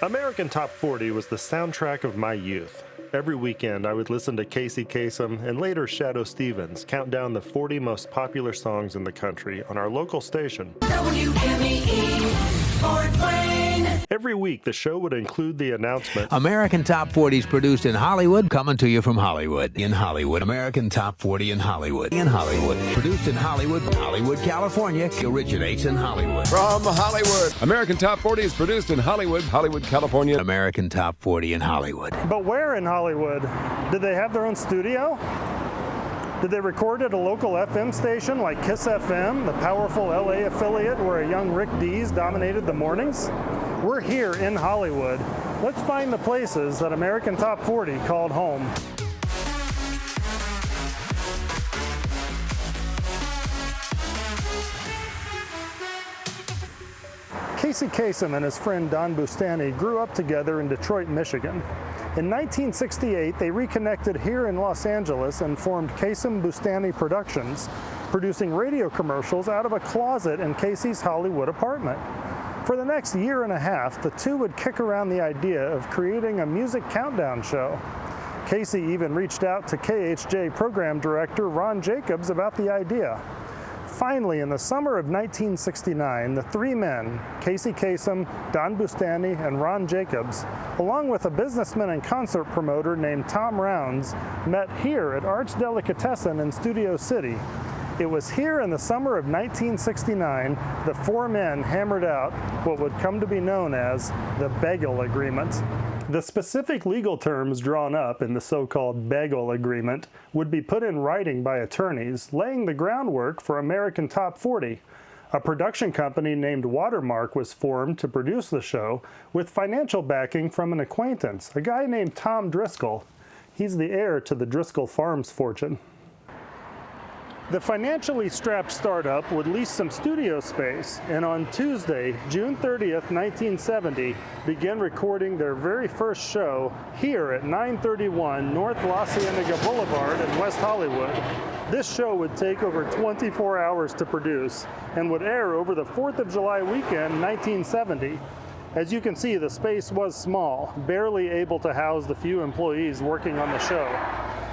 American Top 40 was the soundtrack of my youth. Every weekend, I would listen to Casey Kasem and later Shadow Stevens count down the 40 most popular songs in the country on our local station. WMEE, Fort Wayne. Every week, the show would include the announcement, American Top 40 is produced in Hollywood, coming to you from Hollywood. In Hollywood. American Top 40 in Hollywood. In Hollywood. Produced in Hollywood, Hollywood, California. Originates in Hollywood. From Hollywood. American Top 40 is produced in Hollywood, Hollywood, California. American Top 40 in Hollywood. But where in Hollywood? Did they have their own studio? Did they record at a local FM station like Kiss FM, the powerful LA affiliate where a young Rick Dees dominated the mornings? We're here in Hollywood. Let's find the places that American Top 40 called home. Casey Kasem and his friend Don Bustany grew up together in Detroit, Michigan. In 1968, they reconnected here in Los Angeles and formed Kasem Bustany Productions, producing radio commercials out of a closet in Casey's Hollywood apartment. For the next year and a half, the two would kick around the idea of creating a music countdown show. Casey even reached out to KHJ program director Ron Jacobs about the idea. Finally, in the summer of 1969, the three men, Casey Kasem, Don Bustany, and Ron Jacobs, along with a businessman and concert promoter named Tom Rounds, met here at Arts Delicatessen in Studio City. It was here in the summer of 1969 the four men hammered out what would come to be known as the Bagel Agreement. The specific legal terms drawn up in the so-called Bagel Agreement would be put in writing by attorneys, laying the groundwork for American Top 40. A production company named Watermark was formed to produce the show with financial backing from an acquaintance, a guy named Tom Driscoll. He's the heir to the Driscoll Farms fortune. The financially strapped startup would lease some studio space, and on Tuesday, June 30th, 1970, began recording their very first show here at 931 North La Cienega Boulevard in West Hollywood. This show would take over 24 hours to produce and would air over the 4th of July weekend, 1970. As you can see, the space was small, barely able to house the few employees working on the show.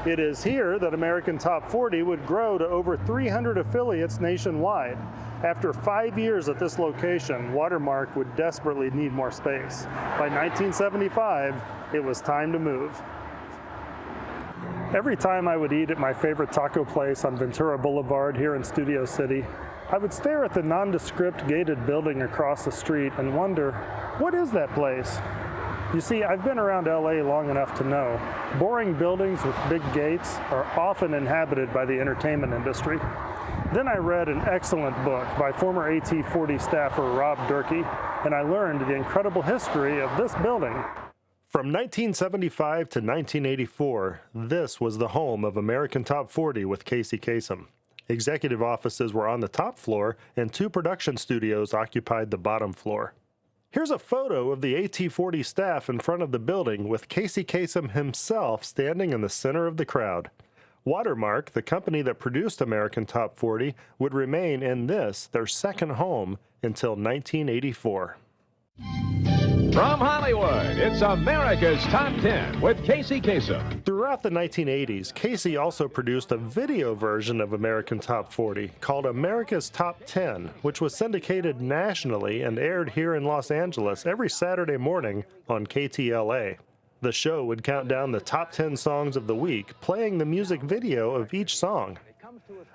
It is here that American Top 40 would grow to over 300 affiliates nationwide. After 5 years at this location, Watermark would desperately need more space. By 1975, it was time to move. Every time I would eat at my favorite taco place on Ventura Boulevard here in Studio City, I would stare at the nondescript gated building across the street and wonder, what is that place? You see, I've been around LA long enough to know boring buildings with big gates are often inhabited by the entertainment industry. Then I read an excellent book by former AT40 staffer Rob Durkee, and I learned the incredible history of this building. From 1975 to 1984, this was the home of American Top 40 with Casey Kasem. Executive offices were on the top floor, and two production studios occupied the bottom floor. Here's a photo of the AT40 staff in front of the building with Casey Kasem himself standing in the center of the crowd. Watermark, the company that produced American Top 40, would remain in this, their second home, until 1984. From Hollywood, it's America's Top 10 with Casey Kasem. Throughout the 1980s, Casey also produced a video version of American Top 40 called America's Top 10, which was syndicated nationally and aired here in Los Angeles every Saturday morning on KTLA. The show would count down the top 10 songs of the week, playing the music video of each song.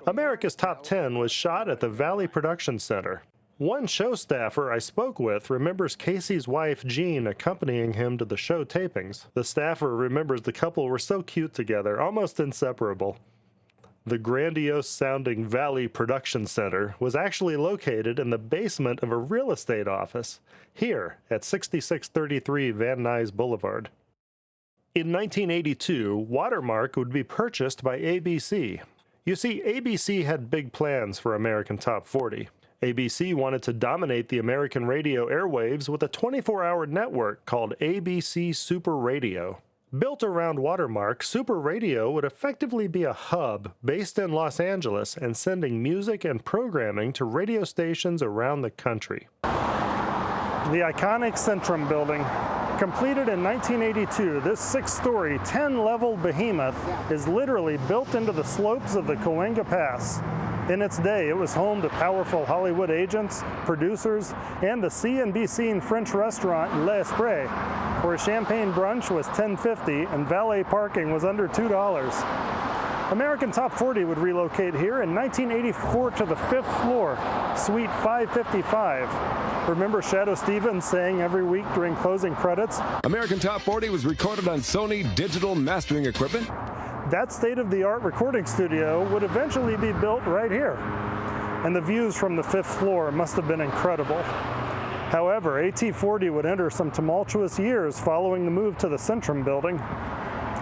America's Top 10 was shot at the Valley Production Center. One show staffer I spoke with remembers Casey's wife, Jean, accompanying him to the show tapings. The staffer remembers the couple were so cute together, almost inseparable. The grandiose-sounding Valley Production Center was actually located in the basement of a real estate office, here at 6633 Van Nuys Boulevard. In 1982, Watermark would be purchased by ABC. You see, ABC had big plans for American Top 40. ABC wanted to dominate the American radio airwaves with a 24-hour network called ABC Super Radio. Built around Watermark, Super Radio would effectively be a hub based in Los Angeles and sending music and programming to radio stations around the country. The iconic Centrum building Completed in 1982, this 6-story, 10-level behemoth is literally built into the slopes of the Cahuenga Pass. In its day, it was home to powerful Hollywood agents, producers, and the see-and-be-seen French restaurant L'Esprit, where a champagne brunch was $10.50 and valet parking was under $2. American Top 40 would relocate here in 1984 to the 5th floor, Suite 555. Remember Shadoe Stevens saying every week during closing credits, American Top 40 was recorded on Sony digital mastering equipment. that state-of-the-art recording studio would eventually be built right here. And the views from the 5th floor must have been incredible. However, AT40 would enter some tumultuous years following the move to the Centrum building.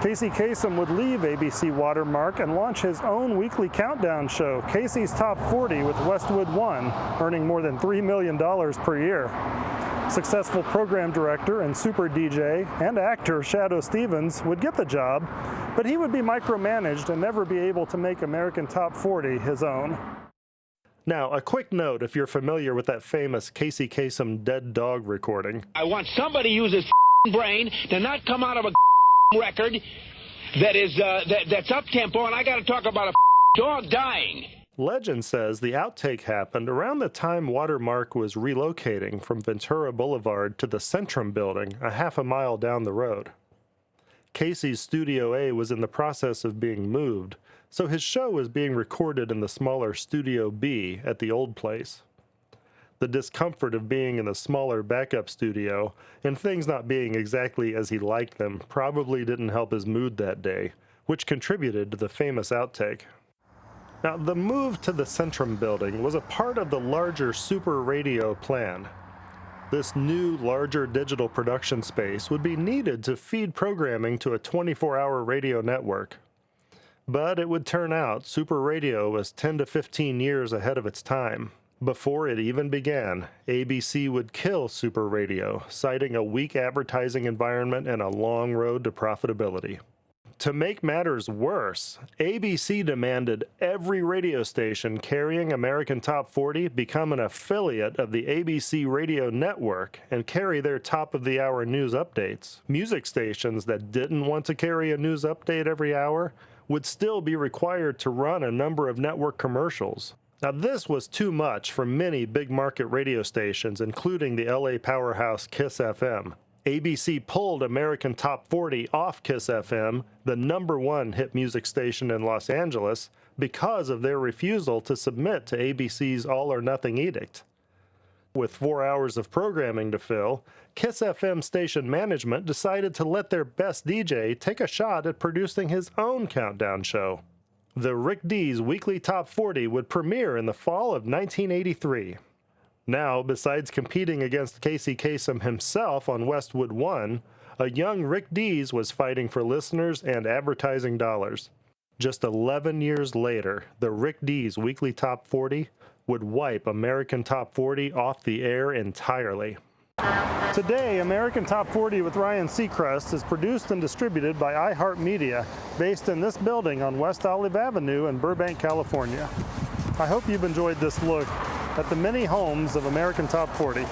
Casey Kasem would leave ABC Watermark and launch his own weekly countdown show, Casey's Top 40 with Westwood One, earning more than $3 million per year. Successful program director and super DJ and actor Shadoe Stevens would get the job, but he would be micromanaged and never be able to make American Top 40 his own. Now, a quick note if you're familiar with that famous Casey Kasem Dead Dog recording. I want somebody to use his brain to not come out of a record that is that's up-tempo, and I got to talk about a dog dying. Legend says the outtake happened around the time Watermark was relocating from Ventura Boulevard to the Centrum building a half a mile down the road. Casey's Studio A was in the process of being moved, so his show was being recorded in the smaller Studio B at the old place. The discomfort of being in the smaller backup studio and things not being exactly as he liked them probably didn't help his mood that day, which contributed to the famous outtake. Now, the move to the Centrum building was a part of the larger Super Radio plan. This new, larger digital production space would be needed to feed programming to a 24-hour radio network. But it would turn out Super Radio was 10 to 15 years ahead of its time. Before it even began, ABC would kill Super Radio, citing a weak advertising environment and a long road to profitability. To make matters worse, ABC demanded every radio station carrying American Top 40 become an affiliate of the ABC Radio Network and carry their top-of-the-hour news updates. Music stations that didn't want to carry a news update every hour would still be required to run a number of network commercials. Now, this was too much for many big-market radio stations, including the LA powerhouse KISS FM. ABC pulled American Top 40 off KISS FM, the #1 hit music station in Los Angeles, because of their refusal to submit to ABC's All or Nothing edict. With 4 hours of programming to fill, KISS FM station management decided to let their best DJ take a shot at producing his own countdown show. The Rick Dees Weekly Top 40 would premiere in the fall of 1983. Now, besides competing against Casey Kasem himself on Westwood One, a young Rick Dees was fighting for listeners and advertising dollars. Just 11 years later, the Rick Dees Weekly Top 40 would wipe American Top 40 off the air entirely. Today, American Top 40 with Ryan Seacrest is produced and distributed by iHeartMedia, based in this building on West Olive Avenue in Burbank, California. I hope you've enjoyed this look at the many homes of American Top 40.